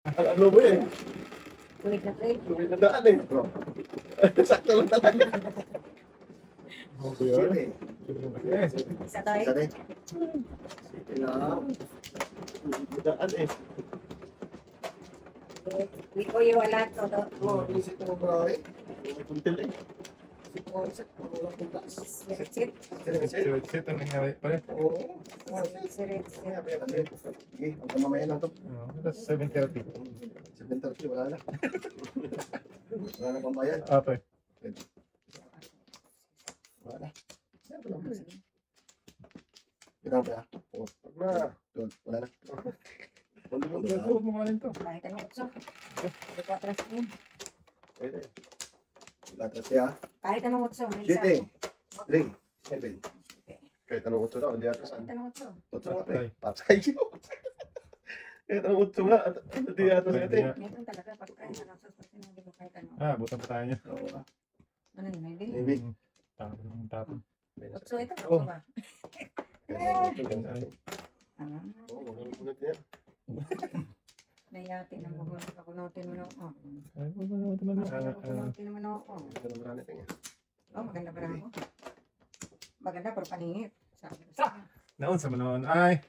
Ano mo eh? Ulit na trade. Tuloy na daan eh. Sakto lang talaga. Sige. Isa tayo. Isa din. Sige lang. Daan eh. Hindi ko yung wala to. Oh, isip mo ba eh? May kuntil eh. Isip mo, walang puntas. Sirit. Sit ang nangyari pala. Oo. Sirit. Kaya natin. Sige, hanggang mamaya lang to. That's 7:30. 7:30, wala na. Wala na pang bayan. Okay. Wala na. Kailangan pa ya? Oo. Pag na. Doon, wala na. Huwag mo kanin to. Kahit ano utso. Hindi ko atras yun. Pwede. Latas ya. Kahit ano utso. 7, 3, 7. Kahit anong utso na, hindi atasan. Kahit ano utso. Utso nga pre. Patay yun. Kahit anong utso nga, hindi atasan natin. Meron talaga pag kahit ano utso. Sinabi ko kahit ano. Butan pa tayo niya. Oo. Ano yun? Maybe? Maybe. Tapon. Utso ito. Utso ba? Ah. Oo, magandang yan. Nayati na mo. Pakunutin mo na ako. Ay, Pakunutin mo na ako. Magandang marami natin yan. Oh, maganda pa ako. Maganda pero paningit. Sabi ko sa'yo. naon sa manon ay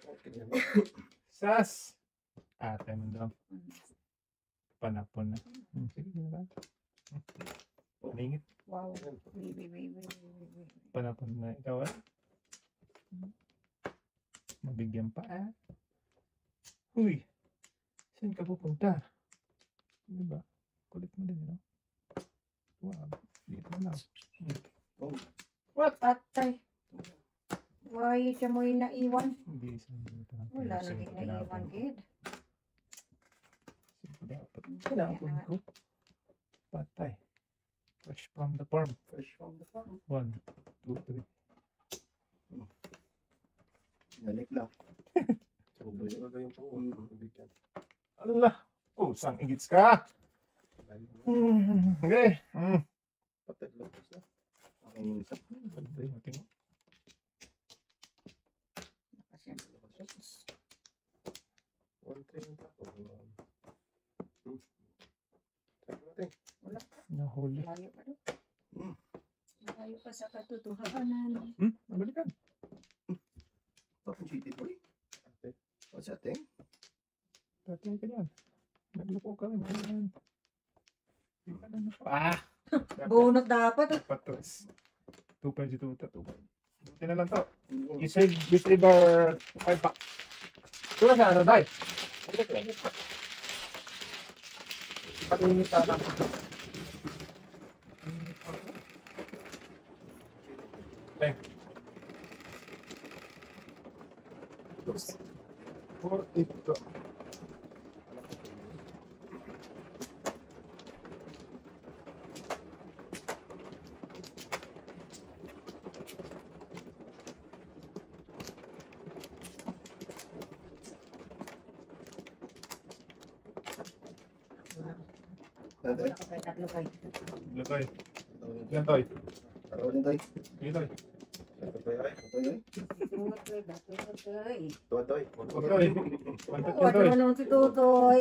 sas. Ate mo daw. Panapon na. Sige na. Paningit. Wow. Wait. Panapon na. Ikaw ah. Mabigyan pa ah. Uy. Saan ka pupunta? Diba? Kulit mo din, no? Wow. Dito na lang. Oh, What? Atay. Why siya mo yung naiwan? Hindi sa dito. Wala na din naiwan, kid. Dapat. Kinapon ko. Patay. Fresh from the farm. fresh from the farm. 1, 2, 3. Nalik lang. Sobrang yung yung pang-bigyan. Ano na? Oh, sang igits ka. Okay. Patay lang na. Ang isa. Patay, mating. One, three, yung tapo. Sabi natin. Nahuli. Malayo pa doon. Malayo pa sa katotohanan. Nabalikan. Tapos city boy. What's that thing? Patay ka dyan. Nagloko ka rin. Bunot dapat. Patos. 2.2 2. Buti na lang to. You said this river 5 pack. Ito na siya, ano, Day? Patingin ka lang. Okay. 4, 8 to. Wala ka pa tatlo kayo. Lutoy. Yan, Toy. Parang tayo. Sige, Toy. Ito tayo ay. Ito yun. Tutoy, tutoy. Ito tayo. Toy. Pantat yan, Wala Toy. naman naman si Tutoy.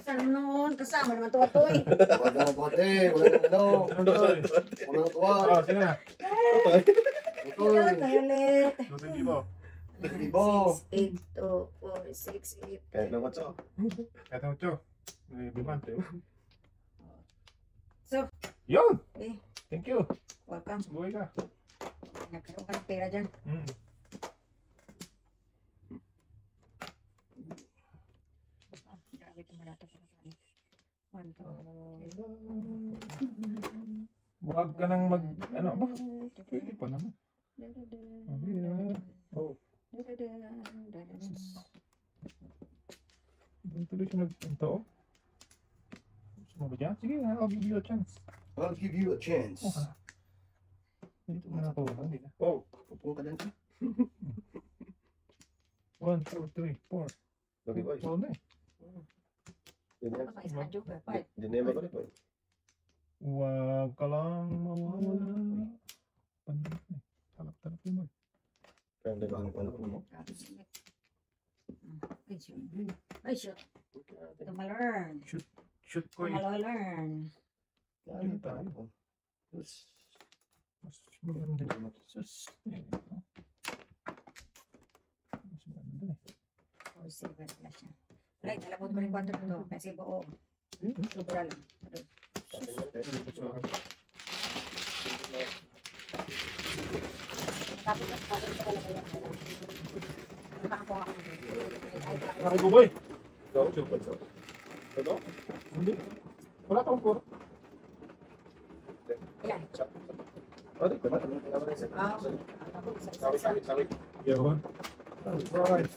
Saan noon? Kasama naman Tutoy. Wala na bote. Wala na ano. Ano, Toy? Wala na tuwa. Sige na. Ito. Ikaw tayo ulit. Lutoy, Bibo. Ibo. 8, 2, 4, 6, 8. Kahit na matso. Kahit ang utyo. May bimante. So, Yun! eh, Thank you. welcome. Buhay ka. Nagkaroon ka ng pera dyan. Grabe ito malata pa sa akin. 1, 2, Huwag ka nang mag... Ano ba? Pwede pa naman. Oh. Doon tuloy siya nagpunta, oh. Gusto mo ba dyan? Sige, I'll give you a chance. I'll give you a chance. Dito na ako. Hindi na. Oh, pupong ka dyan. 1, 2, 3, 4. Lagi boy. Oo na eh. Dinema ko rin boy. Huwag ka lang mawawala. Pandinig na eh. Talap-talap yun, boy. Kaya nagkakaroon pa na po mo. Ay, shoot. Ay, shoot. Tumalern. Shoot ko eh. Tumalern. Ano tayo? Mas maganda. Sus. Mas maganda eh. Oh, silver pala siya. Right, alabot mo rin 4 to. Kasi buo. Sobra lang. Tapos sa kapatid ko talaga yan. Nakakuha ako. Bakit mo boy? Ikaw, super so. Ano? Hindi. Wala kang puro. Ilan? Ano ito ba? Sawi. Yawan. Alright.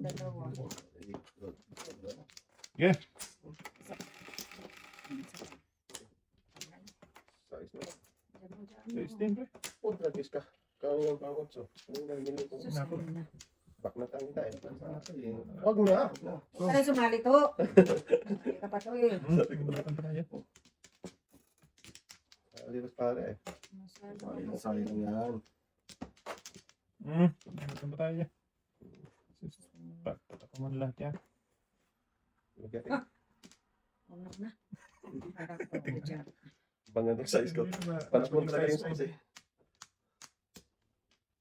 Dalawa. Yeah. Siyempre. Punta ka. Kau yang bangun so. Susunod na. Bak na tayo tayo. Wag na. Ano sumali to? Sumali ka pa to eh. Alipas pare. Masali lang yan. Ito ba tayo? Patapaman lahat yan. Unak na. Parang ko dyan. Bangan ng size ko. Panatong talaga yung size eh.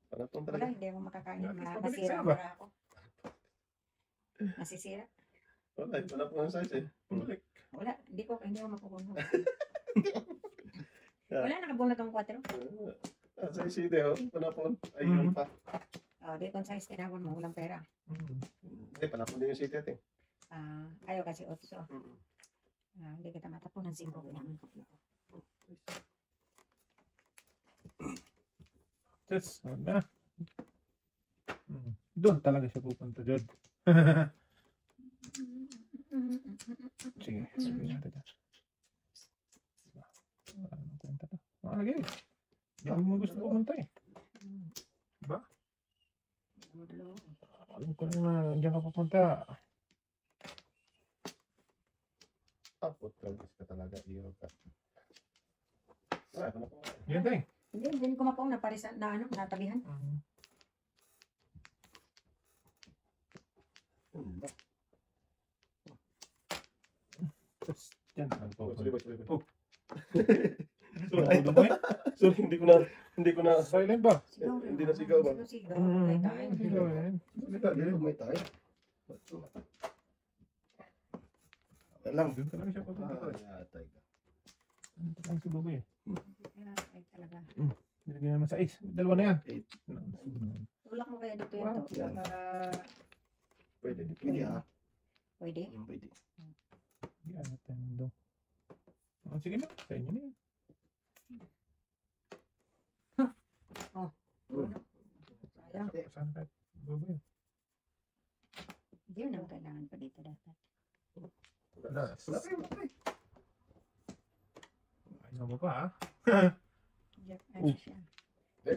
Panatong Wala, talaga. hindi ako makakain. Masira para ako. Masisira. Wala, panatong ng size eh. Wala, hindi ako makukuha. Wala, nakabunot ang 4. Sa iside oh. Panapon. Ayun pa. Oh, di kung size tinapon mo, walang pera. Hindi, panapon din yung iside natin. Ayaw kasi 8. Hindi kita matapon ng 5. Yes, na. Doon talaga siya pupunta, Jod. Sige, sabihin natin yan. Wala namang kwenta to. Lagi. Hindi mo gusto pumunta eh. Diba? Alam ko lang na diyan ka pupunta. Tapos, tragis ka talaga. Iyo ka. Panapon. Yan tayo. Hindi ko mapong naparisan na natabihan. Tapos, yan. Sorry, hindi ko na Silent ba? Hindi na sigaw ba? Sigaw. May tayo. Sigaw yan. May tayo. Lang. Doon talaga siya pupunta. Yatay ka. Ano talaga si Buboy eh. Ay, talaga. Nilagyan naman sa 8. Dalawa na yan. 8. Tulak mo kaya dito yan to. Pwede. Pwede ah. Pwede? Pwede. Yan natin doon. Sige na. Sa inyo na yan. Sayang. Saan kahit Buboy? Hindi mo naman kailangan pa dito dapat. Last. Ayaw mo pa ha? Ano siya?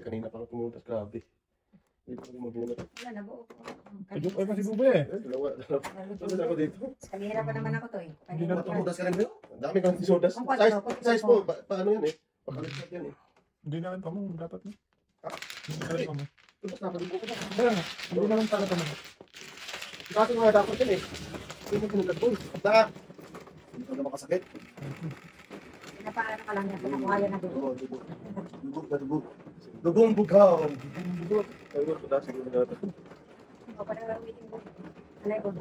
Kanina pa ako pumuntas, grabe. Hindi ko mag-iingat. Wala na buo ko. Pagod pa si Buboy eh. Dalawa. Ano ako dito? Kanina pa naman ako to eh. Hindi na Pumuntas ka rin ba? Ang dami kang sodas. Ang kwatro, Size po, paano yan eh? Pakalit yan eh. Hindi naman pa mo. Dapat mo. Ha? Hindi naman pa mo. Tapos nakalimutan ko na. Kaya nga. Hindi naman para pa mo. Kasi nga dapat yan eh. Hindi mo pinagkat po. Hindi ko na makasakit. Pinapaano ka lang yan. Pinakuha yan na dugo. Dugog na dugog. Dugong bugaw. Dugog. Ayun ko na siguro natin. O, parang meeting ko. Alay ko.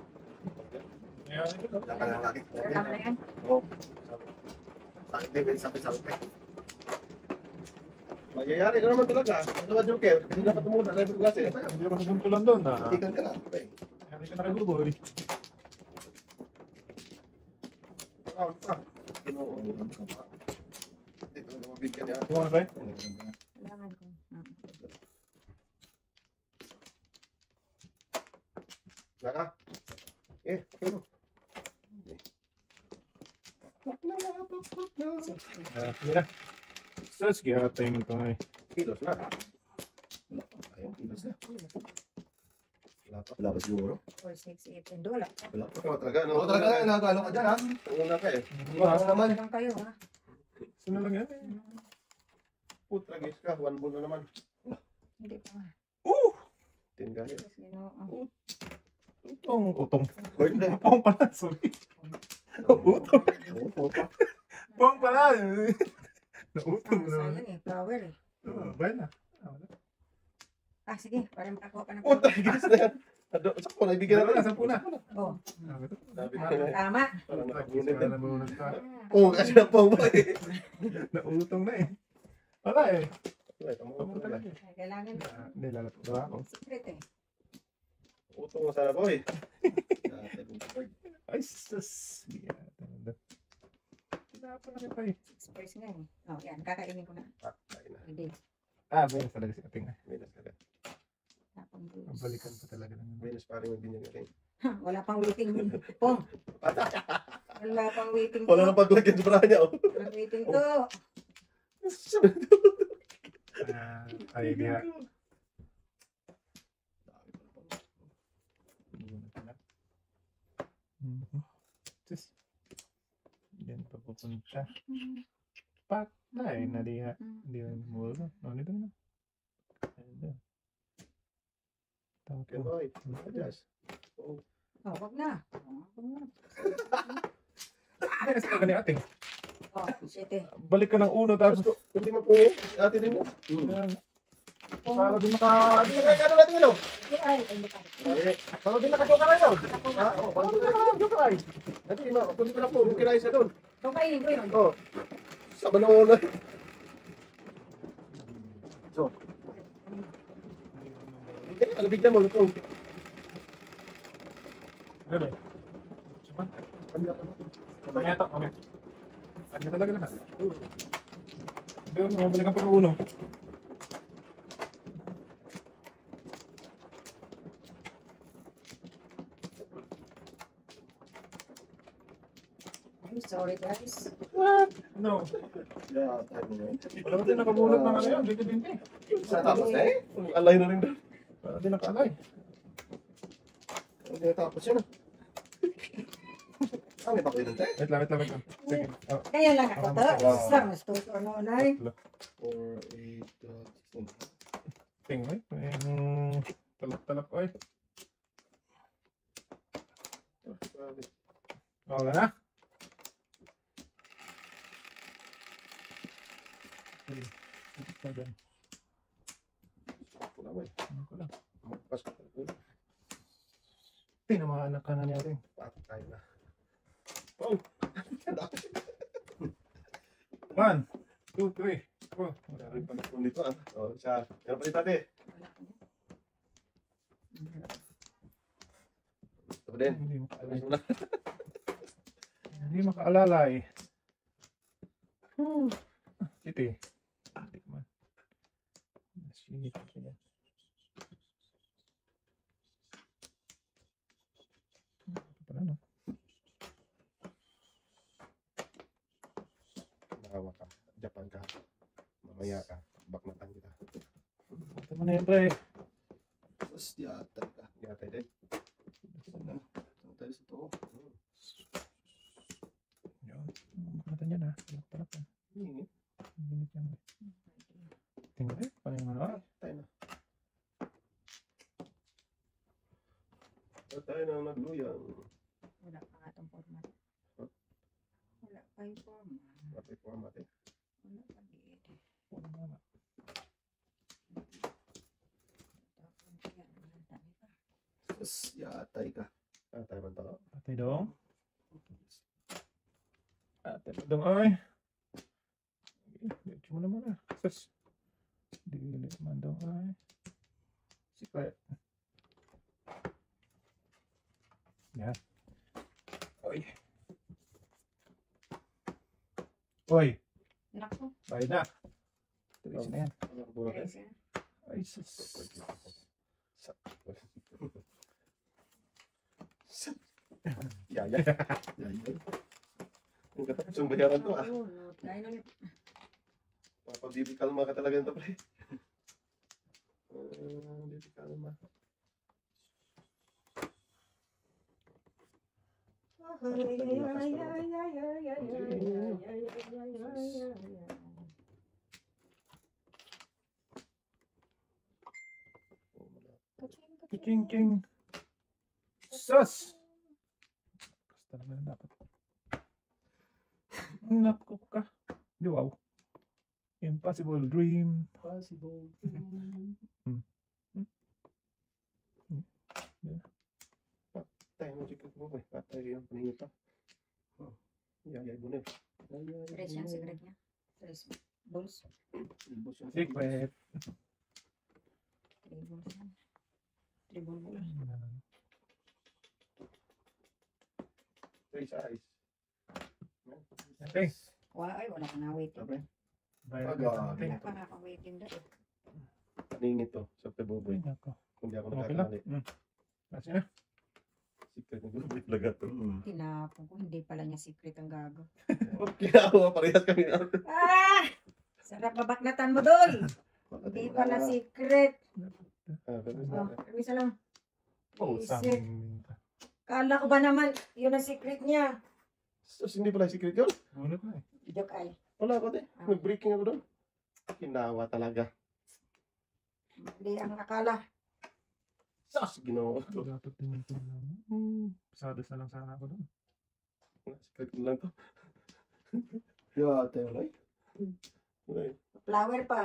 Kaya ito. Tama na lagi. Tama na yan. Oo. Sakit din, sakit. Magyayari ka naman talaga. Ano ba, Joker? Hindi dapat tumunod. Ano yung klase? Hindi ako nagpuntulan doon na. Ikan ka na. Hindi ka na kay Buboy. Kinuulan ka pa. Dito na mabigyan niya. Kuha ba? Kailangan ko. Naka. Pero. Sige na. Sus, gihatay mo ito ay. Kilos na. Wala pa. Ayun, kilos na. Wala pa siguro. 4, 6, 8, 10. Wala. Wala pa talaga. No? Oo talaga, nagalo ka dyan ha. Wala ka eh. Baka naman. Lang kayo, ha? Sino lang yan? Putra guys ka. 1 bull na naman. Hindi pa. Tinggalin. Utong. Birthday. Pong pala, sorry. Utong. Pong pala. Nautong na. Sayang eh. Power eh. Bayan na. Sige. Parang makakuha ka ng Putra guys na yan. Saan ko naibigyan natin? Sampu na. Oh, Sabi ko na. tama. Parang Nakunit nakakunit eh. na. Oo, kasi na po ba eh. Nautong na eh. Wala eh. Ay, tamo talaga. Kailangan Hindi, lalapot ba ako? secret eh. Utong mo sana boy. Ay, sus. Tinapa na kita eh. 6 points nga eh. Oh, yan. Kakainin ko na. Hindi. Bayan talaga si Ating. Tapang juice. Balikan pa talaga naman. Minus parang magbinyan natin. Wala pang waiting. Pong. Wala pang waiting Wala to. nang paglagyan sa braha niya. Oh. Walang waiting to. Ay, diha. Sus. Diyan pa pupunta. Patay na diha. Hindi na mula. Ano nito na? Ayun. Okay, Tapo. boy. Adjust. Oh, wag na. Wag na. Ay, sa kanya Ating. Oh, sete. Balik ka ng uno tapos Hindi mo po. Ate din mo. para din maka... Ate, ano natin ano? Ay, hindi pa. Para din nakajoka na yun. Oo, parang hindi ka joke ay. Ate, kundi ko na po. Yung kinaisa doon. So, kainin ko yun. Oo. Sa banong na. So. Ano bigyan mo? Lutong. Ano? Mamaya to, mamaya. Ano talaga lahat? Doon, mabalik ang pag-uno. I'm sorry, guys. What? No. Yeah, tayo mo yun. Wala ba din nakabulot ng ano yun? Binti-binti. Sa tapos na eh. Alay na rin doon. Wala din nakaalay. Hindi na tapos yun ah. May bakoy nun tayo. Wait lang, wait lang, wait lang. Sige. Oh, Kaya lang ako to. Isang gusto ko no, nay. 4, 8, 16. tingnan. Yung talap-talap ko eh. Wala na. Tinamaan ka na niya rin. Patay na. Oh! 1, 2, 3, 4. Wala rin pa. Dito ah. O, siya. Yan pa dito ate. Ito pa din. Hindi Ayos mo makaalalay. na. Hindi makaalalay. City. Hindi man. Shit. Pala no? Nakawa ka. Japan ka. Mamaya ka. Baknatan kita. Ito mo na yun, pre. Tapos diatay ka. Diatay din. Ano tayo sa to? Yun. Makakata niyan ha. Talap yan. Hindi. Binit yan. Tingnan eh. Paano yung ano? Patay na. Patay na nagluyang. Wala pa nga itong format. Huh? Wala pa yung format. Patay po ang mati. Wala pa din. Wala na. Tapos diatay ka. Atay man to. Atay dong. Atay dong ay. Diretso mo naman ah. Sus. Dili man dong ay. Secret. Yan. Oy. Oy. Naku. Bayad na. Tuloy na yan. Ano ang bulat eh? Guys, Ay sus. Yaya. Yaya. Ang katapos yung bayaran to ah. Bunot. Kain ulit. Papabibi kalma ka talaga nito pre. Bibi kalma. Ching-ching. Sus! Basta naman na dapat. Naku ka. Di wow. Impossible dream. Possible. Patay mo si Kuk mo eh. Patay yung paningin pa. Yayay mo na eh. Tres yan, secret niya. Tres balls. Secret. 3 balls yan. 3 balls. Three size. Okay. Wala ka na waiting. Sabi, Bayad Aga. natin. Wala ka na waiting doon. paningin to sa Pebuboy. Ay, nako. Kung di ako Okay lang. nagkakamali. Kasi na. Secret ng Pebuboy talaga to. Tinapon ko, hindi pala niya secret ang gago. Kinawa, parehas kami na. Ah! Sarap babaklatan mo doon. Hindi pala secret. Oh, isa lang. Oh, Isip. sang. Kala ko ba naman, yun ang secret niya. Sus, hindi pala secret yun. Bunot na eh. Joke ay. Wala ko din. Nag-breaking ako doon. Kinawa talaga. Hindi ang akala. Sus, ginawa. Dapat din ito lang. Pasadas na lang sana ako doon. Secret ko lang to. Yeah, tayo na Alay. Flower pa.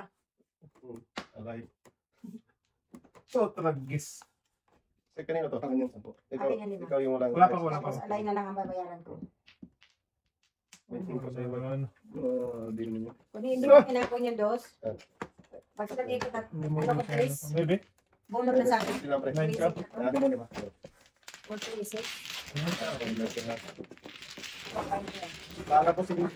Alay. So, tragis. Eh, kanina to? Ang yung sampo. Ikaw, Akin yan, lima. ikaw yung walang... Wala pa, wala pa. Tapos alay na lang ang babayaran ko. Waiting ko sa'yo. Di naman. Kung hindi mo kinakon yung dos, pag sa ikot at Hindi mo ano ko, masyado. Chris, Maybe. bunot na sa akin. Sila pre. Nine ka? Ah, di ba? 126. Kala ko siguro.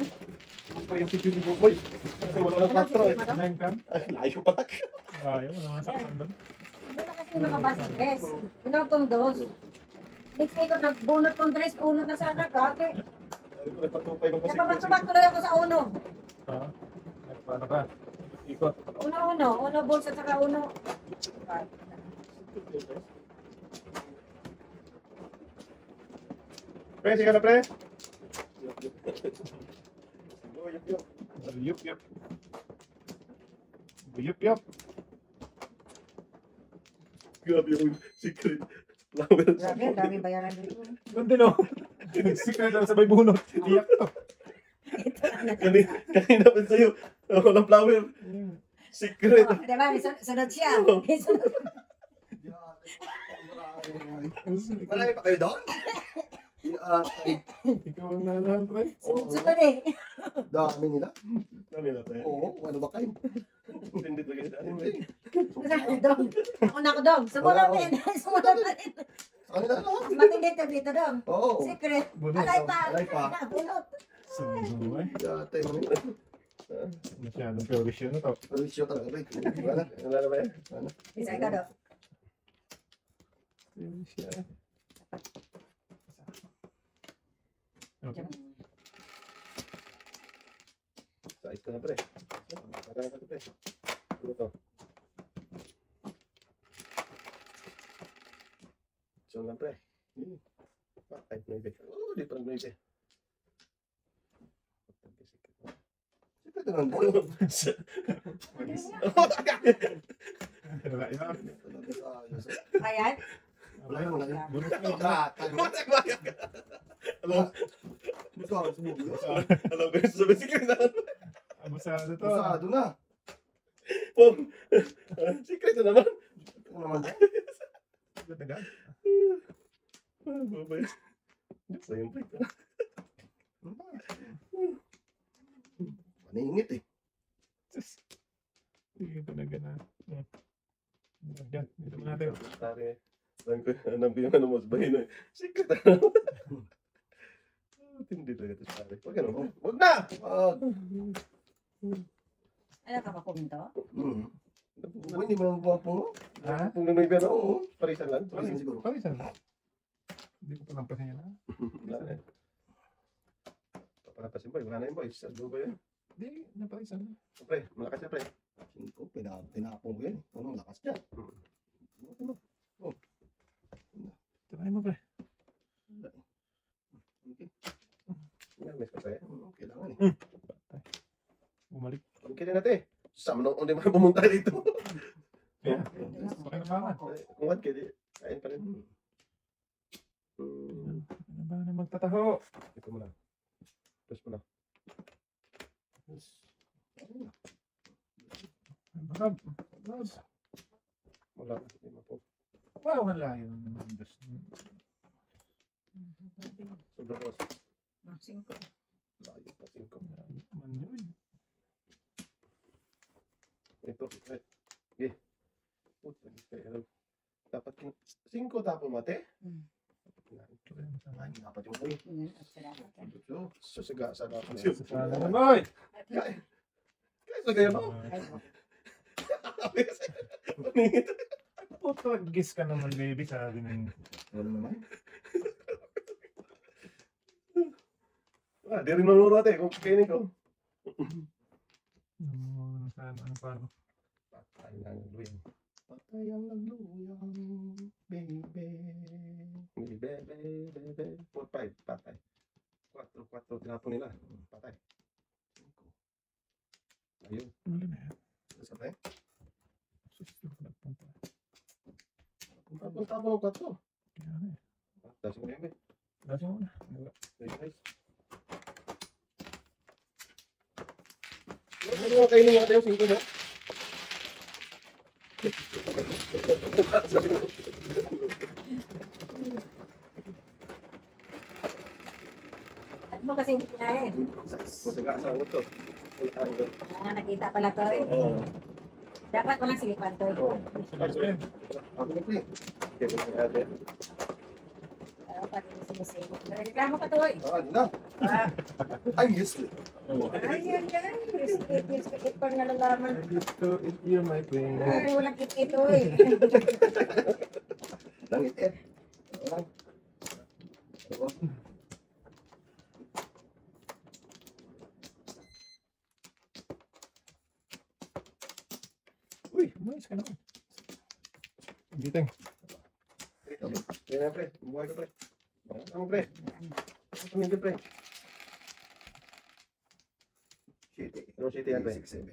Ano pa yung secret ni Buboy? Kasi wala lang 4 eh. 9 ka? Ay, layo patak. Ayaw, wala nga saktan doon. Hindi na kasi makabasa, Chris. Bunot kong dos. Next ikot na bunot kong tres, bunot na sa akin. Kake. Sabi ko, nagpatupay ko pa secret. Napabak tuloy ako sa uno. Ha? Paano ka? Ikot. Uno balls at saka uno. Pre, sige na pre. Oh, yup, yup. Yup, yup. Yup, yup. Grabe yung secret. Flower. Grabe, ang daming bayaran dito. Ganda no? Secret lang sabay bunot. Iyak to. Kanina pa sa'yo. Walang flower. Secret. Oh, diba, may sunod siya. May sunod. Marami pa kayo doon? Ikaw ang nalahan, pre. Sunod eh. Dami nila. Kanina tayo. Oo, ano ba kayo? Hindi talaga sa akin. Dong. Ako na ako, Dong. Sumunod din. Sumunod na din. Sa kanila lang. Matindi to dito, Dong. Oo. Secret. Bunot. Alay pa. Alay pa. Bunot. Sundo eh. Yeah, tayo na. Masyadong provision na to. Provisyo talaga, Ray. Wala. Wala na ba yan? Isa ka, Dong. Provision. Okay. Size ka na pre. Parang ka pre. Ano to? So lang pre. Kahit may beke. Oh, di parang may beke. Secret na lang. Wala yan. Ayan. Wala yun, wala yun. Bunot na. Alam, Gusto ako sumubo. alam ko yung sabi secret na. Abusado to. Masado na. Pum. Secret na naman. Ano naman? Ganda-ganda. Babay. Sa yung pre. Maningit eh. Sige talaga na. Yan. Dito mo natin. Pare. Alam ko yung ano mo, sabahin na. Secret na naman. Hindi talaga ito pare. Huwag ganun. Huwag na! Wag. Ano ka pa kuminto? Hindi mo lang buwapong mo? Ha? Kung may pero, oo. Parisan lang. Parisan siguro. Parisan. Hindi ko pa lang pasin yan ha. Wala na. Palapasin boy. Wala na yun boy. Saldo ba yun? Hindi, napaisan na. Pre, malakas na pre. 5, pinapong ko yan. Ano, lakas dyan. Try mo, pre. Okay. Yan, miss ka pre. Kailangan eh. Bumalik. Okay na natin. Sama nung hindi man pumunta dito. Yeah. Pakinabangan. Kung what kaya, kain pa rin. Ano ba na magtataho? Ito mo lang. Tapos mo lang. Bakab. Wala na. Hindi mo po. Wow, wala yun. Sobrang rosa. 5. Layo pa 5. Man yun. Ito. Okay. Puta, pero dapat 5 tapo mate. Ay, dapat yung boy. Susiga sa dapat. Sana naman, boy! Kaya sa gaya mo. Paningit. Puto, gis ka naman, baby. Sabi na Ano naman? Di rin manuro ate kung kainin ko. Ano paano? Patay na ang luyan. Patay ang luluyang, baby. Bebe. 4-5, patay. 4, tinapon nila. Patay. Ayun. Wala na yan. Isa pa eh? Susunod ko nagpunta. Tapon ng 4. Kaya na eh. Dasi mo yan, Dati mo na. Nice. Ano mo kainin natin yung 5 mo? At mo kasi hindi kinain. Masaga sa uto. Nakita pala to eh. Oo. Dapat walang silipan to eh. Sige. Ako na pre. Okay, ate. Dapat yung sinisipot. Reklamo ka to eh. Ano na? Ay, yes. Ayun yan. Riskit pang nalalaman. Ito, you're my queen. Ay, walang kit ito eh. Langit eh. Uy, umayos ka naman. Biteng. Yan na, pre. Buhay ka, pre. Ano, pre? Tumingin, pre. City. Ano city yan, pre? 6, 7.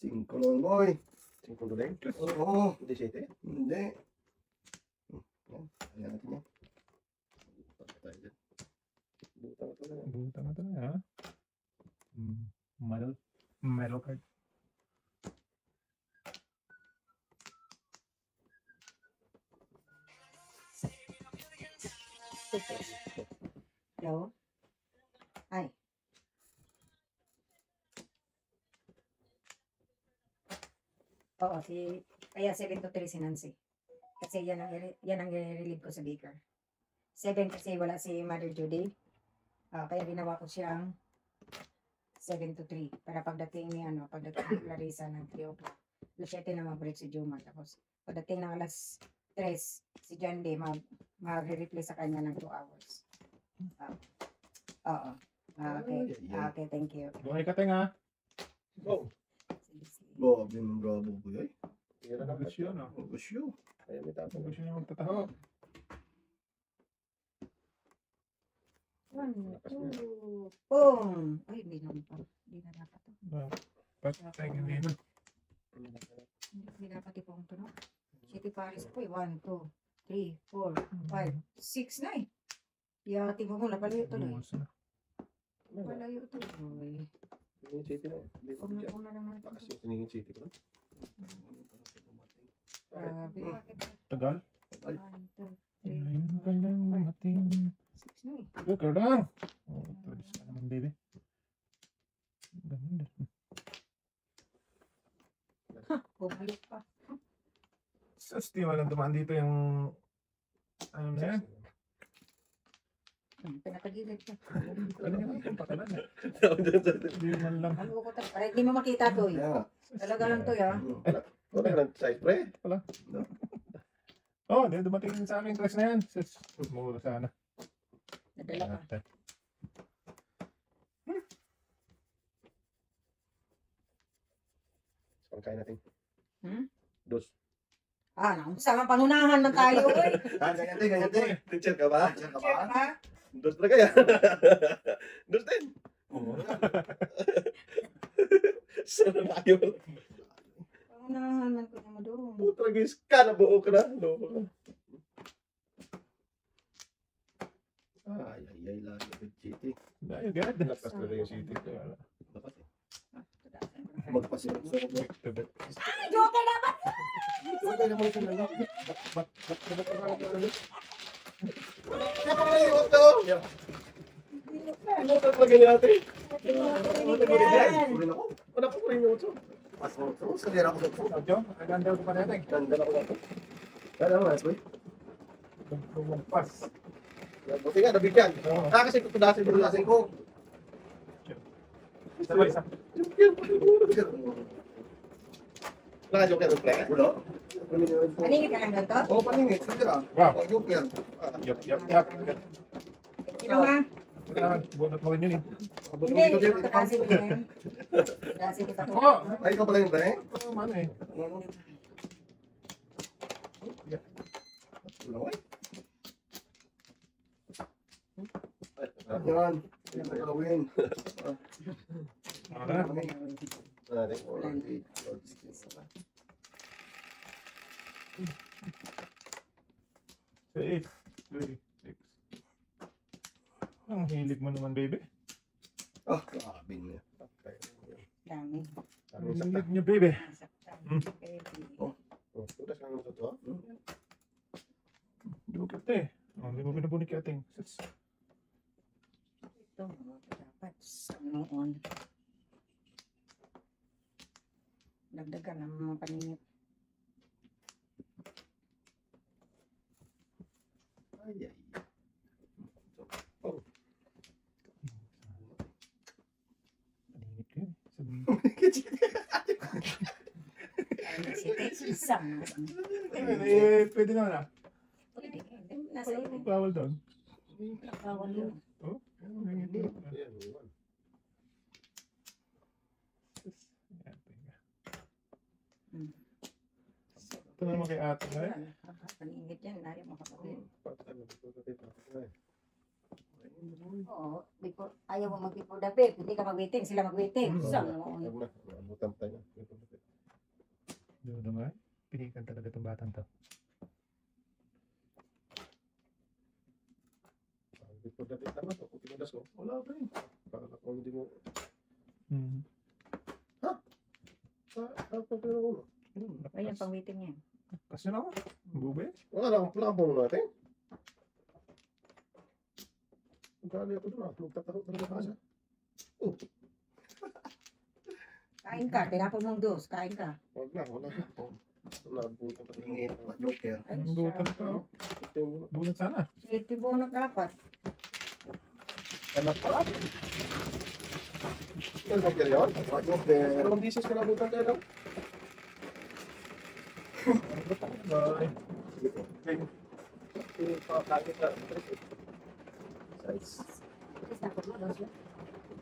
5 noon, boy. 5 tuling? Oo. Hindi city? Hindi. Ayan natin yan. Tayo dyan. Butang ito na. Buta na tayo, ha? Metal card. Hello? Ay. Oo, kaya 7 to 3 si Nancy. Kasi yan ang i-relieve ko sa Baker. 7 kasi wala si Mother Judy. Kaya ginawa ko siyang 7 to 3. Para pagdating ni Clarissa ng 3 o'clock. Alas 7 na mag-break si Juma. Tapos pagdating ng alas 3, si John Day mag-replay sa kanya ng 2 hours. Oo. Okay. Okay, thank you. Buhay ka, Teng, ha? Go! Grabe ng bravo ko yun. Tira na, Gusto yun, ha? Gusto. Ayaw may tapon. Gusto niya magtataho. 1, 2, boom! Ay, hindi na pa. Hindi na dapat to. Patay, hindi na. Hindi dapat ipong to, no? City Paris po, 1, 2, 3, 4, 5, 6 na eh. Yati mo muna, palayo to na. Buwas na. Palayo to. Uy. Tingin city na. Hindi ko dyan. Una naman. Lakas yung tingin city ko. Grabe. Bakit? Tagal? 1, 2, 3, Ayun ka lang, mating. 6 na eh. Ikaw lang. Oh, tulis ka naman, baby. Ganun din. Bumalik pa. Sa Steve, walang dumaan dito yung... Ano na yan? Pinakagilid ka. Ano yung pakalan eh? Wala Hindi man lang. Ano ko tayo? Para hindi mo makita to eh. Yeah. Talaga lang to ya. ka ng size, pre. Oh, di dumating sa akin dress na yan. Sus, mura sana. Nadala ka. Ang kaya natin. Hmm? Dos. Naku, sama pangunahan man tayo, oy. Ganyan din. Teacher ka ba? Diyan ka Check ba? ha? Dos talaga yan. Dos din. Oo. Sana na kayo. Pangunahan man ko mo doon. Putra guys, ka na buo ka na. Loko ka. Ay, lagi with cheating. Dahil agad. Lapas talaga yung city. Dapat eh. Magpasilip sa ako. Joker dapat! Wala naman sa lalaki. Napakalayo to. Ano ka talaga natin? Kunin ako. Wala pa rin yung utso. Mas mo. Sa lira ko sa ito. Medyo, maganda ko pa natin. Ganda na ko na ito. Kaya naman, Asboy. Lumagpas. Buti nga, nabigyan. Kasi tutudasin mo Paglasin ko. Isa ba isa? Wala ka joker ng play. Wala. Maningit ka lang doon to? Oo, paningit. Sa lira. Wow. Oh, joker. Yap. Sino nga? Kailangan, bunot mo rin yun eh. Hindi, hindi ko takasin ko yan. Takasin ko to. Oo. Ay, ikaw pala yung pre? Oo, man eh. Wala ko eh. Yan. Yan ang gawin. Wala. Sa 8. 3, 6. Ang hilig mo naman, baby. Ah, grabe niya. Dami. Ang hilig niyo, baby. Tudas lang mo to. Dukit eh. Hindi mo binabunik yung ating. Ito, dapat sa noon. Dagdagan ang mga paningit. Ay, ay. Paningit ko yun. Sabihin. Ano si Tex, isang. Eh, pwede naman ah. Pwede, nasa iyo. Bawal doon. Bawal yun. Oh, paningit ko. Ito naman kay ate na eh. Paningit yan, ayaw makapagin. Oo, ayaw mo mag-before the bed. Hindi ka mag-waiting, sila mag-waiting. Isang noon. Abutan tayo. Doon naman. Pinikan talaga itong batang to. Before that, tama to. Kung tinudas ko, wala pa rin. Para kung hindi mo... Hmm. Ako pero uno. Ayan, pang-waiting yan. Kasi na ako. Bube. Wala lang po natin. Magkali ako doon. Magtatako talaga ka siya. Kain ka, tinapon mong dos, kain ka. Wala na. Nabutan pa Paningit. Joker. Ay, Ang butan ka. oh. Bulan sana. Ito bunot dapat. Anak pa. Ano ba kaya yun? Joker. Dalawang bisis ka nabutan tayo lang. Bye. Size. Tinapon mo dos.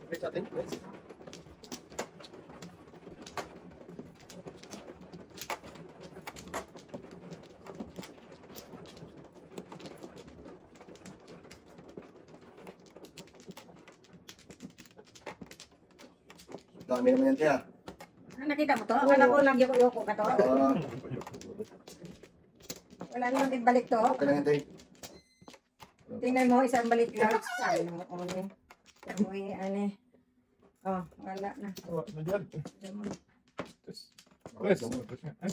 Okay sa atin. Nice. Dami naman yan, tiya. Nakita mo to? Akala ko nagyoko-yoko ka to. Wala naman din balik to. Okay lang yan, tay. Tingnan mo, isang balik lang. Sabi mo, ano. Uy, ano. Oh, wala na. Oh, nandiyan. Diyan mo. Pues. Pues nga. Ay.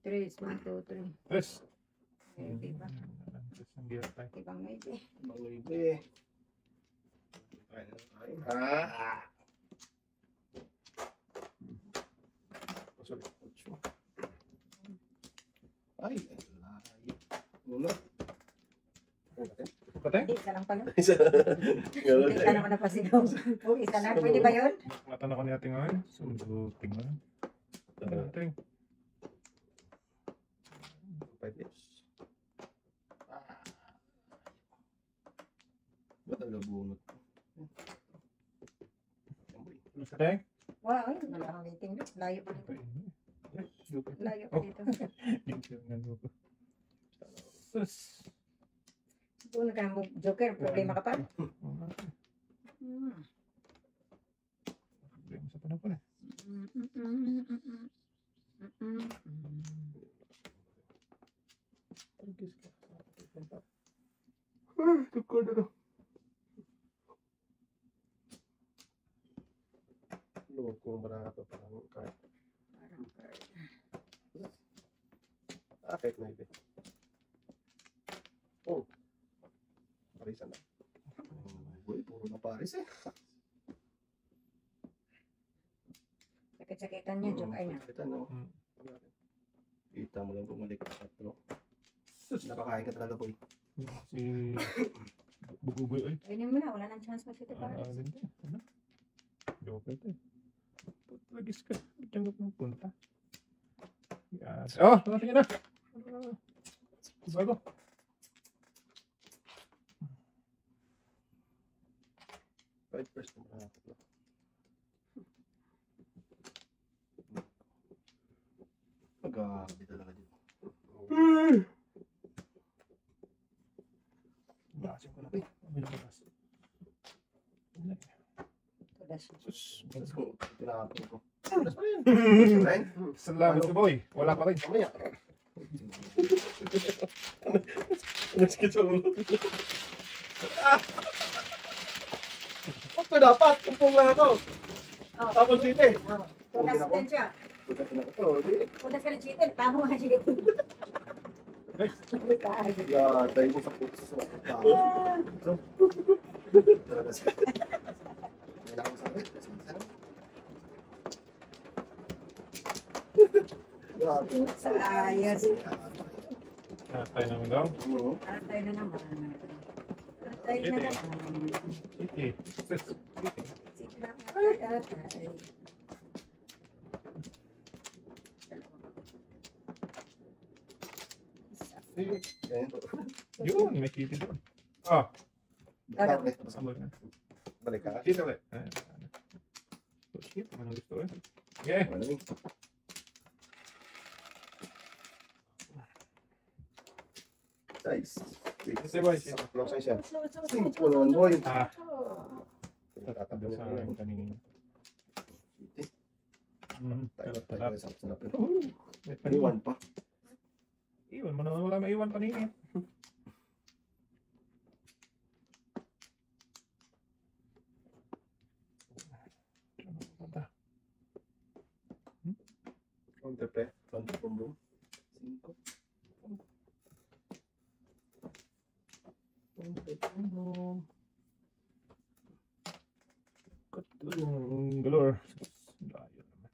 3, 1, 2, 3. Pues. Maybe ba? Pues, ang hirap tayo. Ibang maybe. Maluibe. Ha? Sorry. Ay, uno. Patay? Hindi, isa lang pala. Ganun. Hindi ka naman napasigaw. Oh, isa na. Pwede ba yun? Matan ako ni ate ngayon. So, tingnan. Tingnan. 5 years. Ba't ang labunot? Mas kadeng? Wow, ay, wala akong rating doon. Layo pa dito. Joker. Layo pa Oh, dito. yung ano ko. Sus. Doon ka mo, Joker, problema ka pa. Oo nga. Hmm. Problema sa panahon eh. Pagkis ka. Tukod na. Luwag kong barato parang card. Parang card. Akit na ito. Oh. Parisan na. Uy, puro na Paris eh. Sakit-sakitan niya, Joker na. Kita no. Hmm. Kita mo lang bumalik sa 4. Nakakain ka talaga, boy. Si Bugugoy ay. Ayun mo na, wala nang chance mag-city para. Ganito. Ano? Joker to eh. Pagkis ka. Diyan ka punta. Yes. Oh, sige na. Bago. Kahit first na barato na. Magabi talaga dito. Basin ko na. May labas. Tudas. Sus. Tapos kung tinakapin ko. Tulas pa rin. Right? Salamat si boy. Wala pa rin. Mamaya. Ano sakit sa ulo? Ito dapat. Kumpong lang ako. Oh, Tapos dito eh. tudas din siya. Buta ko na ito. Tudas ka ng chicken, tamo nga siya. Yatay mo sa puso. Talaga siya. Kailangan ko sa akin. Sa ayos. Tayo naman daw. Atay na naman. Atay na naman. Sige. Sus. Sigla atay. Yun, may kitty doon. Ah, Kasama. sabag na. Balik ka. Kita ulit. Oh shit, ano gusto eh. Yeah. Size. Kasi boy, Long size yan. Simple naman, boy. ah, Natatabi tabi mo sa sa akin kanina. Tayo Talap. sa sarap yun. May paniwan. Paniwan pa. Iwan mo naman, wala maiwan kanina. Counter pre. Front from room. 5. Katulong galore. Layo naman.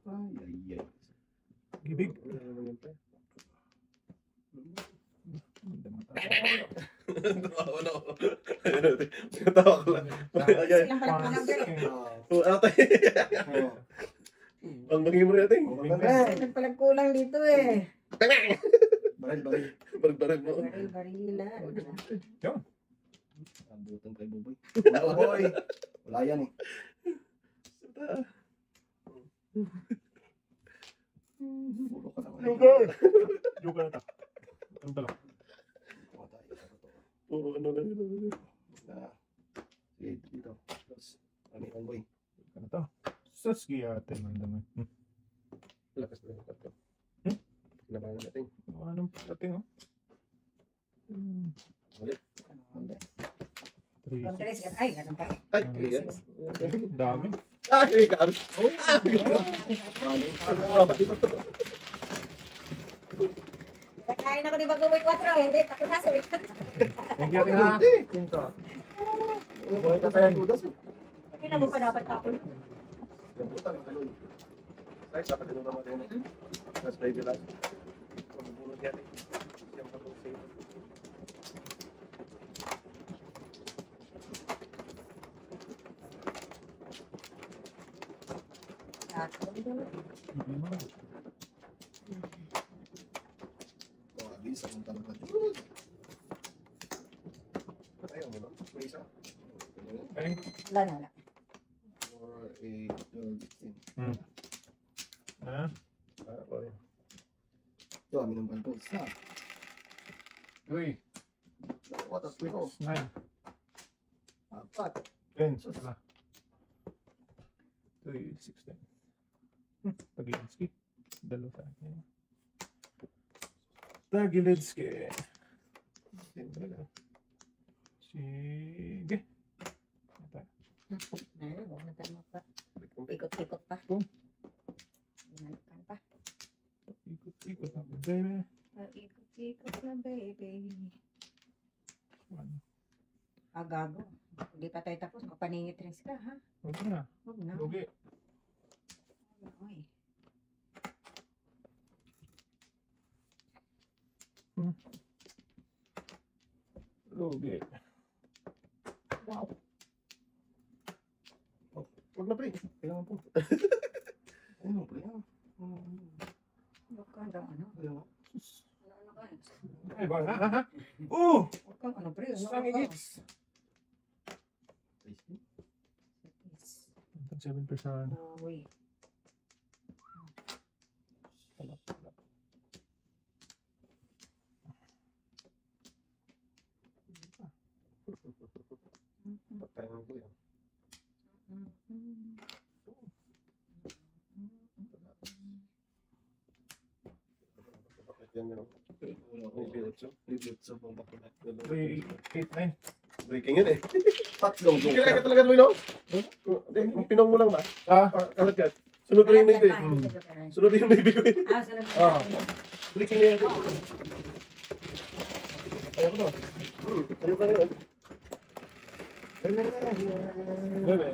Ay. Gibig. Wala ko. Natawa ko lang. Ayan. Silang pala kulang din. Ano tayo? Ang bangin mo natin. Silang pala kulang dito eh. Baril. Baril mo. Baril-barilan. Ambutan kay Buboy. Boy. Wala yan eh. Puro ka lang. Joker na ta. Ang dalawa. Oo, ano lang yun. Sige, dito. Tapos, paniwan, boy. Ano to? Sus, giyate man naman. Lakas na yung kato. Labangan natin. Anong pagdating oh? Kontres ka. Ay, ganun pa. Ay, yan. Dami. Ay, kami. Kakain ako di ba gawin 4? Hindi, takot na sabi ko. Thank you, ate ha. Pinto. Buhay ka tayo. Hindi na mo pa dapat ako. Guys, dapat din naman natin. Mas baby lang. Mabulog yan eh. Yung katong safe. Ako. Abis, akong talaga. Jud. Ayaw mo, no? May isa. Ay, Wala na, wala. 4, 8, 12, 16. ha? Okay. Ito, amin ang banto. Isa. Uy, Dalawa, tatlo. 9, Apat. 10, sala. 3, 16. Tagilinski. Dalo sa akin. Tagilinski. Sige. Ito. Ayun, huwag na tayo magpa. Ikot-ikot pa. Oh. Inalikan pa. Ikot-ikot na po, baby. Ikot-ikot na, baby. Ano? Gago. Hindi pa tayo tapos. Mapaningit rin sila, ha? Huwag na. Huwag na. Lugi. Uy. Lugi. Wow. Huwag na, pre. Kailangan po. Ano, pre? Huwag kang ano. Ayaw. Ano ka? Ay, ba? Ha? Oh! Huwag kang ano, pre. Ano Sang ka? igits. 7%. Uy. Talap, talap. Pagkain ko yan. Bakit yan, gano'n? Ributso po ba? 3, 8, 9. Breaking yan eh. Tatlong joke. Kaya ka talaga mo, no? Hindi, yung pinong mo lang ba? Ah, Kalat. Sunod ko yung baby. Hmm. Sunod yung baby ko eh. Salamat. Ah. Breaking na yan. Ayaw ko to. Ayaw ka na yun. Bebe.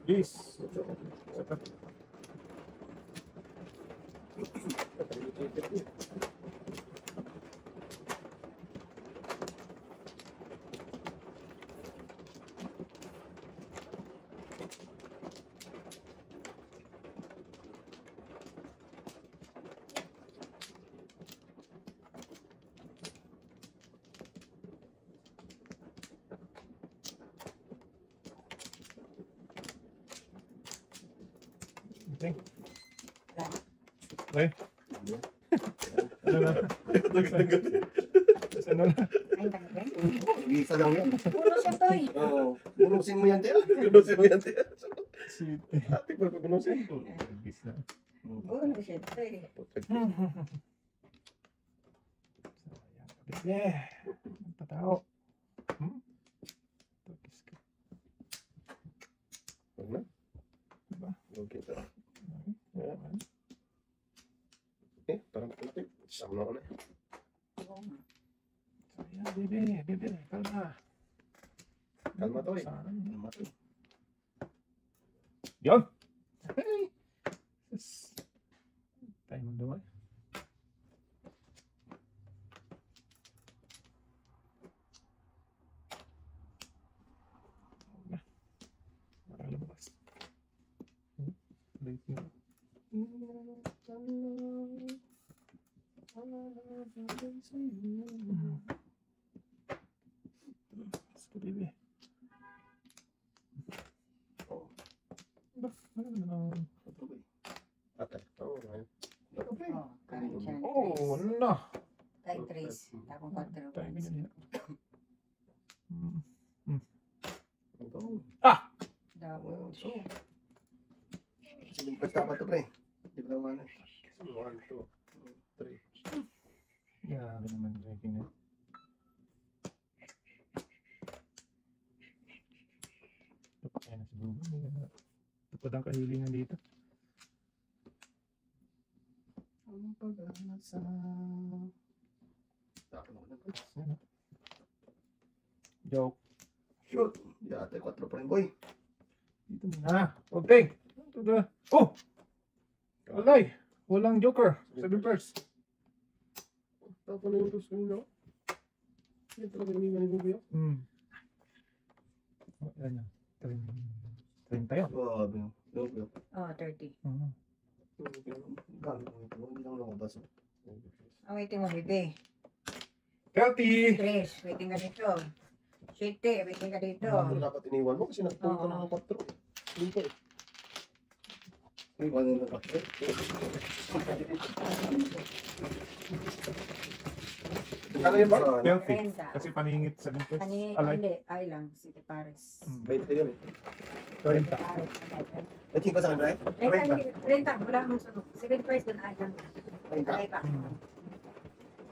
Bis. Okay. Okay. Ano na? Ano na? Ay, talaga. Isa lang yan. Puno siya to eh. Oo. Bunusin mo yan, Tia. Bunusin mo yan, Tia. City. Ate, pag bunusin. Bis na. Puno siya to eh. Yeah. Patao. Tapos ka. Huwag na. Diba? Okay, tara. Ayan. Parang malapit. Sama na ako na. Ayan, bebe. Bebe. Kalma. Kalma to eh. Saan? Kalma to. Yun. Hey. Yes. Tayo mo doon. Makalabas. Late na. Basta, baby. Oo. Ba? Ano naman? Ito ba eh. Atay. Oo, ngayon. Ito ba eh. Oh, kain siya. Oh, ano na? Kahit trace. Tapos control. Tayo ganyan yan. Ito. Double Ito. Sige, dapat ito, pre. Hindi pa naman eh. 1, 2, 3. Grabe naman drinking na. Tapos na siguro. Tapos ang kahilingan dito. Ang pag-asa. Tapos ako na. Ano? Joke. Shoot. Yate, 4 pa rin, boy. Dito na. Okay. Oh! Alay! Walang joker. 7 first. Tapos na yung gusto nyo. Yan talaga yung mga nilubyo. Oh, yan yan. 30 yun. mo, bebe. 30! Tres, waiting ka dito. 7, waiting ka dito. Ano dapat iniwan mo? Kasi nagpunta ka na ng 4. Dito eh. Iwan nila ba? Ano yun ba? 30. 30. Kasi paningit sa dito. Ani, Alay. hindi, ay lang, City Paris. 20 yun eh. 30. Paris, Nag-ching pa sa akin, Brian? Renta, wala akong sunod. 7 price doon, ay lang. Ayun ka? Ay pa.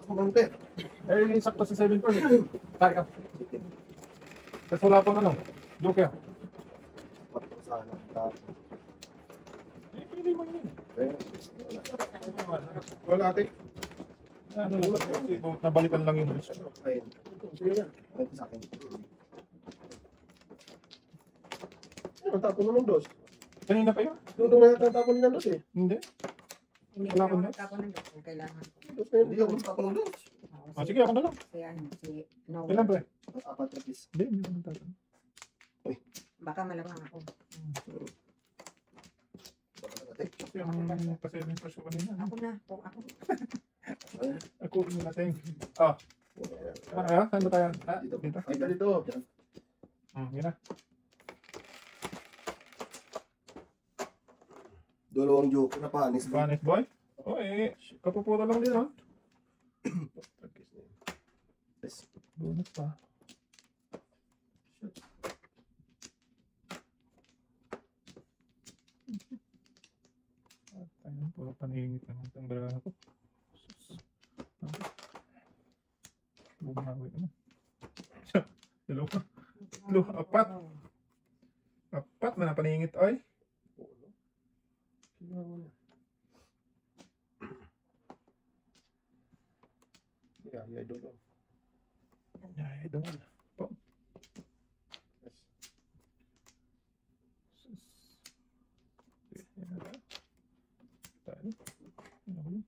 Sobrang pet. Eh, sakto sa 7 per. Kaya ka. Kasi wala pang ano. Joker. Sana. Tapos. Eh, pili mo yun. Eh, wala ate. Ano lang. Kasi nabalikan lang yung risk. Ayun. Sige yan. Ito sa akin. Ano, tapon mo ng dos? Kanina pa yun? Dudong na yata tapon nila dos eh. Hindi. Hindi Wala ko akong na ako ng doktor, kailangan. Dos na yun. Hindi ako tapon ng dos. Ah, sige, ako na lang. Si ano, si no. Kailan ba? Apat na piece. Hindi, hindi ko nagtatanong. Baka malamang ako. Baka na ate. Kasi ang pa-7 per siya kanina. Ako na, ako. Ako rin natin. Ah, ano kaya? Saan ba tayo? Ah, Dito. dito. Ay, ganito. Yun na. Dalawang joke na panis. Spanish boy? Oh, eh. Kapuputo lang din, ha? Yes. Bonus pa. At ayun, puro paningit naman itong balaga ko. Bumawi naman. Dalawa. Tatlo, apat. Apat na napaningit ay. Yeah, I don't know. Ay, doon. Po. Tayo. Ano ko yun?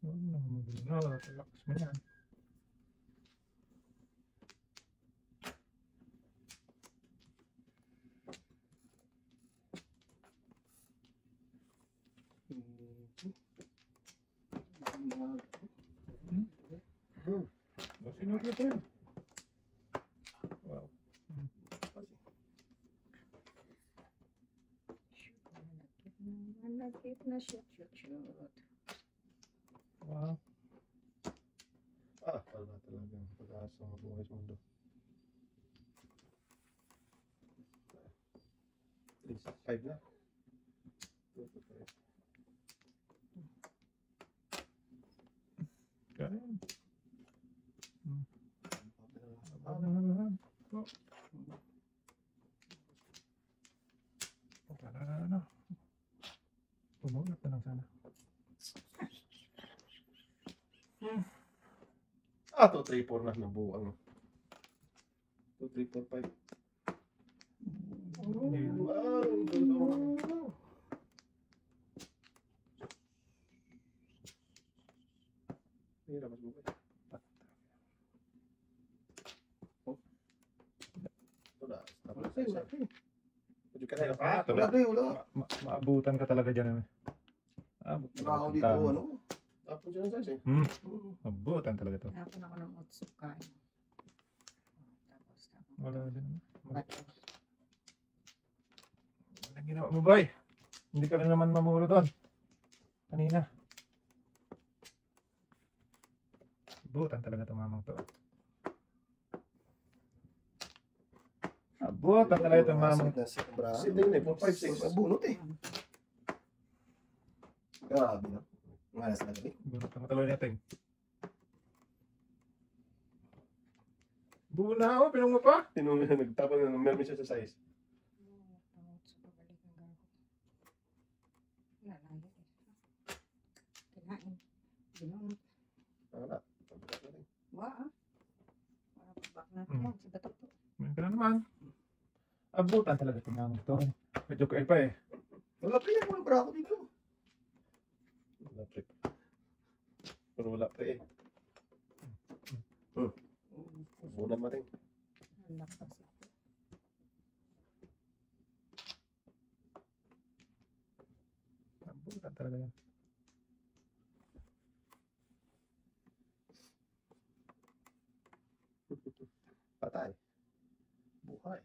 Ano naman mo? Relax mo yan. Sinod na tayo. Wow. Nagkit na shoot. Wow. Ah, wala talaga. Pag-asa mabuhay sa mundo. 5 na. Kaya. Ano? Tumulat na lang sana. Ah, 2, 3, 4 na nabuang. 2, 3, 4, 5. Wow. Mira, mas buhay. Wala. Tapos na isa. Medyo ka na. Ah, Wala, pre, wala. Maabutan ka talaga dyan. Abot Wala ako dito, ano? Tapos dyan ang size eh. Maabutan talaga to. Tapon ako ng otsuka. Tapos, Wala din. bato. Anong ginawa mo, boy? Hindi ka rin naman mamuro doon. Kanina. Abutan talaga ito mamang to. Abutan talaga ito mamang. Sit na yun eh, 4, 5, 6. Mabunot eh. Grabe na. Malas na gabi. Bunot ang mataloy natin. Buo na ako, pinong mo pa. Nagtapon na, meron siya sa size. Kinain. Binunod. Wala. Waa. Bak na yan. Sa batok to. Meron ka na naman. Abutan talaga ito mamang to. Medyo kail pa eh. Wala pre, wala para ako dito. Wala pre. Pero wala pre eh. Bunan mo rin. Ang lakas. talaga yan. Patay. Buhay.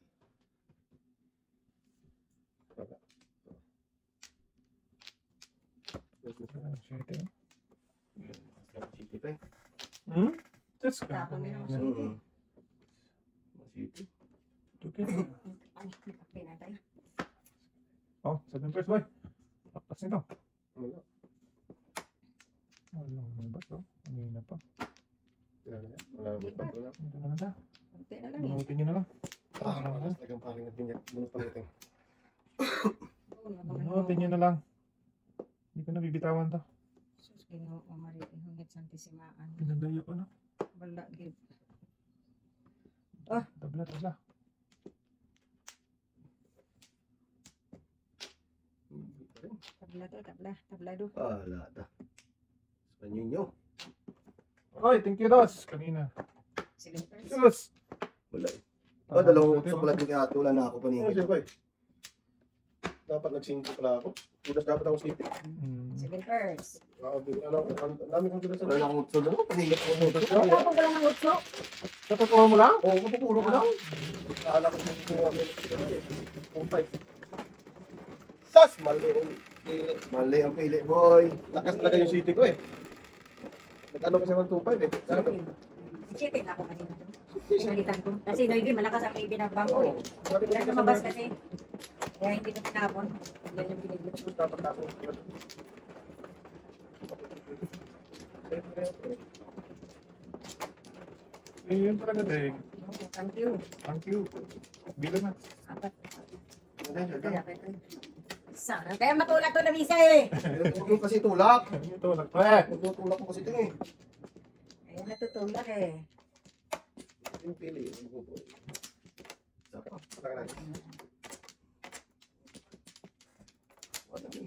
Wala. Ah, shit, eh. Masiti pa eh. Just Tapon mo yung Mm. Masiti. Okay. Ay, pinatay. Oh, 7 first boy. Tapos nito. Wala. Wala na ba to? Ano na pa? Wala na. Wala na. Wala na. Ito na na. Kunti na lang eh. Bunutin nyo na lang. Tagang paling natin yan. Muna pa natin. Bunutin nyo na lang. Hindi ko na bibitawan to. Sus, Ginoo, Mariti, hungit santisimaan. Pinadayo ko na. Wala, gid. Tabla, tabla. Tabla to, tabla. Tabla do. Wala na. Sa ninyo. Oy, thank you, Dos. Kanina. Sige, first. Dos. Wala eh. Dalawang utso pala din ato. Wala na ako paningin. Dapat nag-singko pala ako. Udas dapat ako sipit. Sige, first. Ang dami kong tulas. Wala na akong utso doon. Paningin ako ng utso. Wala akong wala ng utso. Natutuwa mo lang? Oo, kapupuro ko lang. Kala ko kung kumpay. Sas! Mali ang pili. Mali ang pili, boy. Lakas talaga yung city ko eh. Nag-ano kasi 125 eh. Sana ba? Chicken ako kanina. Pinalitan ko. Kasi Noy, malakas ang ibinagbang ko eh. Kaya lumabas kasi. Kaya hindi ko tinapon. Yan yung binigyan ko. Dapat ako. Eh, yun talaga, Deng. Oh, thank you. Thank you. Bilang na. Apat. Kaya Sana. Kaya matulad to na misa eh. huwag yung kasi tulak. Ito, nagpa. Huwag yung tulak ko kasi ito eh. Kaya natutulak eh. Yung pili. Saka. Saka na. Wala na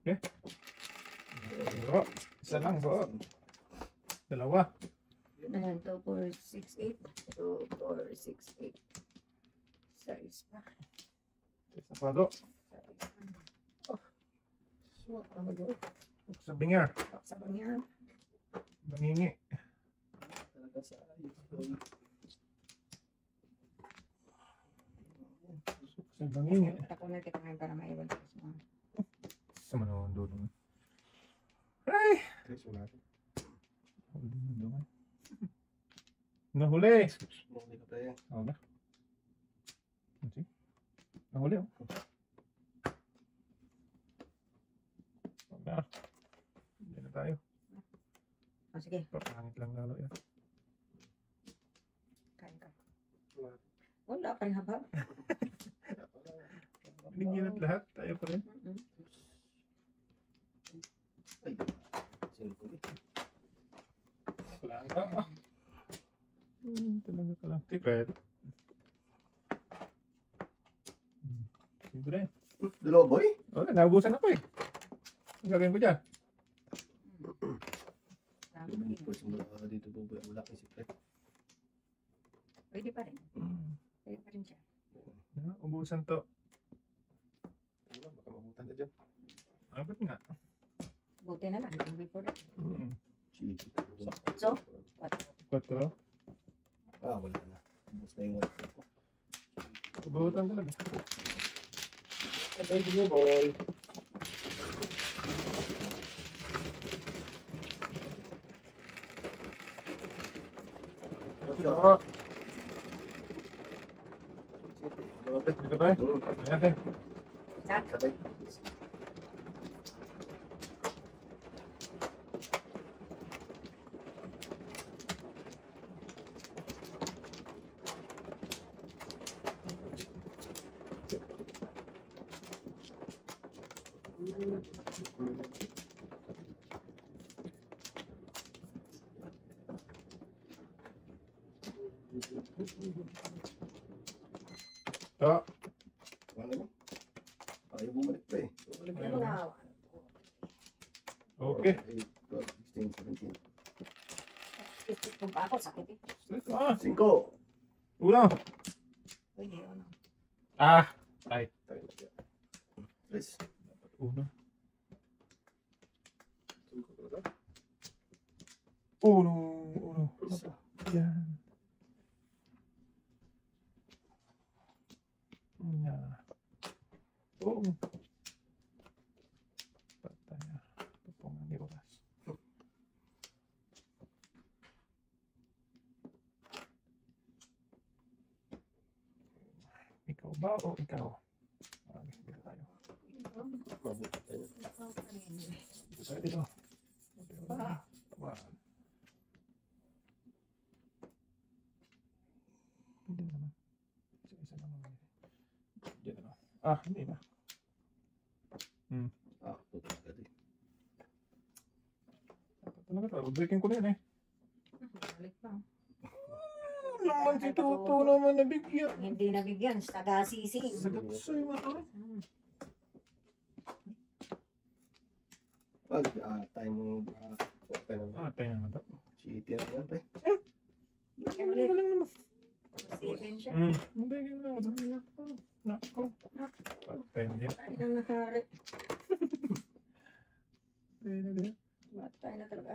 eh. Bro, isa lang, bro. Dalawa. 2, 4, 6, 8. 2, 4, 6, 8. Size pa. Isa pa, bro. Suwak talaga. Sa binger. Sa banyan. Bangingi. Talaga sa ayos. Sa bangingi. Takunan kita ngayon para maiwan ko sa mga. Sa manoon doon. Ay! Chris, wala. Huli na doon. Nahuli. Muli ka pa yan. Ako na. Sige. Nahuli, oh. Ako na. Hindi na tayo. O sige, Papangit lang lalo yan. kain ka. Wala pa rin haba. Binigyan at lahat. Tayo pa rin. Ay. Singko eh. Wala ka. Talaga ka lang. Secret. Siyempre. Dalawa boy? Wala, naubusan ako eh. Ang gagawin ko dyan. Pwede mo dito po. Wala kang secret. Pwede pa rin. Pwede pa rin siya. Ubusan to. Wala, baka mabutan ka dyan. Abot nga. Buti na lang. Yung before that. Sige. So? 4. Ah, wala na. Ubus na yung wala ko. Ubutan talaga. Thank you, boy. Oo. Dito tayo. Ayan tayo. Sabay. Ito. Wala mo. Ayaw bumalik pa eh. Bumalik Ano na? Okay. 8, 12, 16, 17. Kung pa ako, sakit eh. 5. Uno. Pwede, ano. Ah. Ay. Tres. Uno. Uno. Yan. Yan. Oo. Patay na. Ito po nga di oras. Ikaw ba o ikaw? Dito tayo. Mabuti tayo. Dito tayo dito. One. Hindi naman. Isa-isa naman. Diyan na. Hindi na. Puto agad eh. Talaga to. Breaking ko na yun eh. Balik pa. Naman si Toto naman nabigyan. Hindi nabigyan, taga-sisi. Sagot sa'yo mo to. Pag tayo mo okay naman. Tayo naman to. City na yan tayo. Galing naman. Seven siya. Hindi na. Nako. Tayo na din. Ay, nang nakari. Tayo na din. Matay na talaga.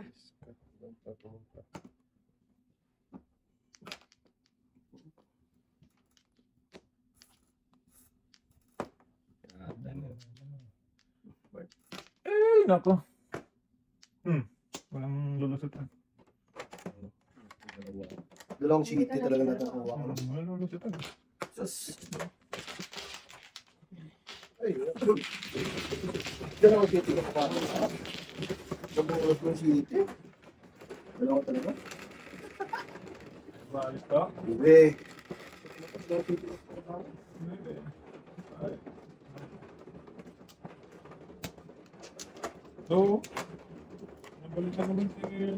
Ay, nako. Walang lulusutan. Dalawang city talaga natin kuha ko. Walang lulusutan. Sus. Ay, dalawang city ka pa. Nabukas ng city. Dalawa talaga. Balik ka. Hindi. So, nabalik na naman si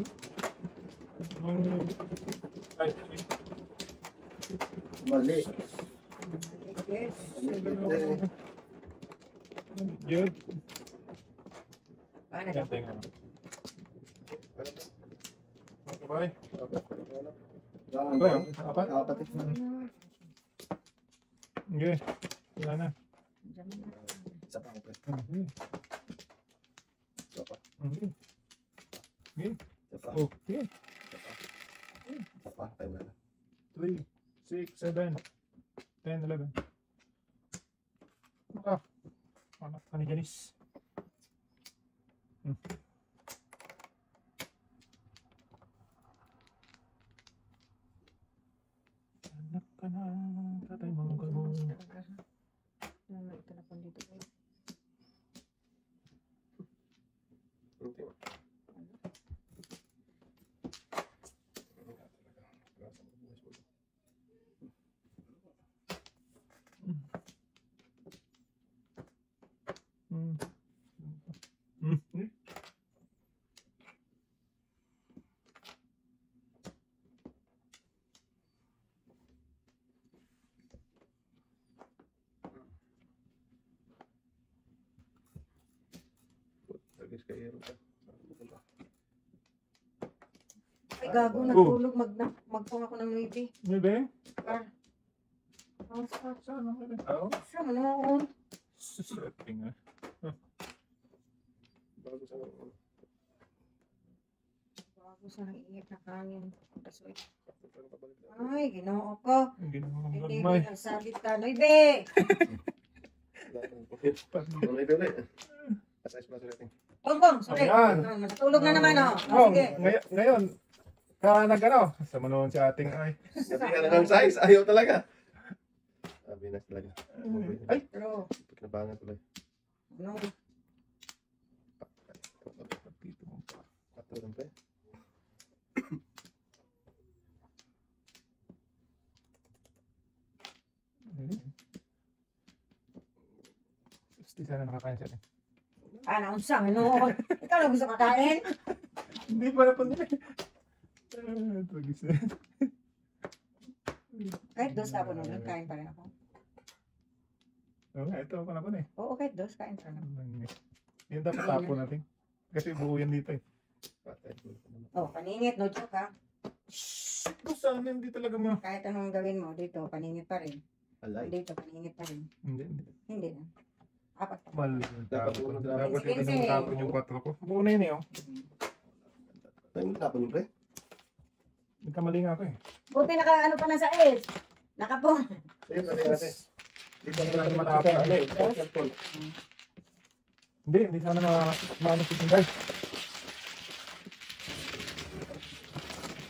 Mali. Yes. Jud. Paano Yan, daw? tingnan mo. Okay. Apat? Apat? Apat eh. Okay. Wala na. Isa pa ako. Okay. Isa pa. Okay. Isa pa. Okay. Isa pa. Tayo na. 3, 6, 7, 10, 11. Anak ka ni Janice. Anak ka na, tatay mo ka mo. Ito na po dito. Ay, gago, natulog. Magpang ako ng maybe. Bebe? Saan Saan ang bebe? Oo. mo naman? Setting ah. Bago sa iinit na kanin. Ay, ginoo ko. Hindi naman Hindi gagmay. ko nagsalita. Noibe! Bongbong, sorry. Ayan. Natulog na naman, oh. Oh, Sige. ngayon, nag-ano, sa manuon si ating ay. Sabi ka na ng size, ayaw talaga. Sabi na talaga. Ay! Pero, Pagkinabangan tuloy. no. Dito mo pa. Patulong pa eh. Gusto sana nakakain siya. Unsa, ano? Ikaw na gusto kakain? Hindi pa napunta. Tragis na. Kahit dos tapon nun, kain pa rin ako. Oo nga, ito pa naman eh. Oo, kahit dos, kain pa rin ako. Yan dapat tapon natin. Kasi buo yan dito eh. Patay. Oh, paningit, no joke ha. Kung saan hindi talaga mo. Kahit anong gawin mo, dito, paningit pa rin. Alay. Dito, paningit pa rin. Hindi. Hindi na. Apat. Mali. Dapat uno, Dapat Sige, ito sige. yung tapon yung 4 ko. Buo na yun eh, oh. Tayo mo tapon, pre. Nagkamali nga ako eh. Buti naka ano pa na sa edge. Nakapong. Ayun, ano natin. Dito Hindi na naman naman nakapon. ano eh. Cellphone. Hindi sana maano si guys.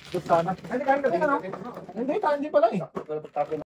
Gusto sana. Hindi, kahit kasi ano. Hindi pala eh. Tapon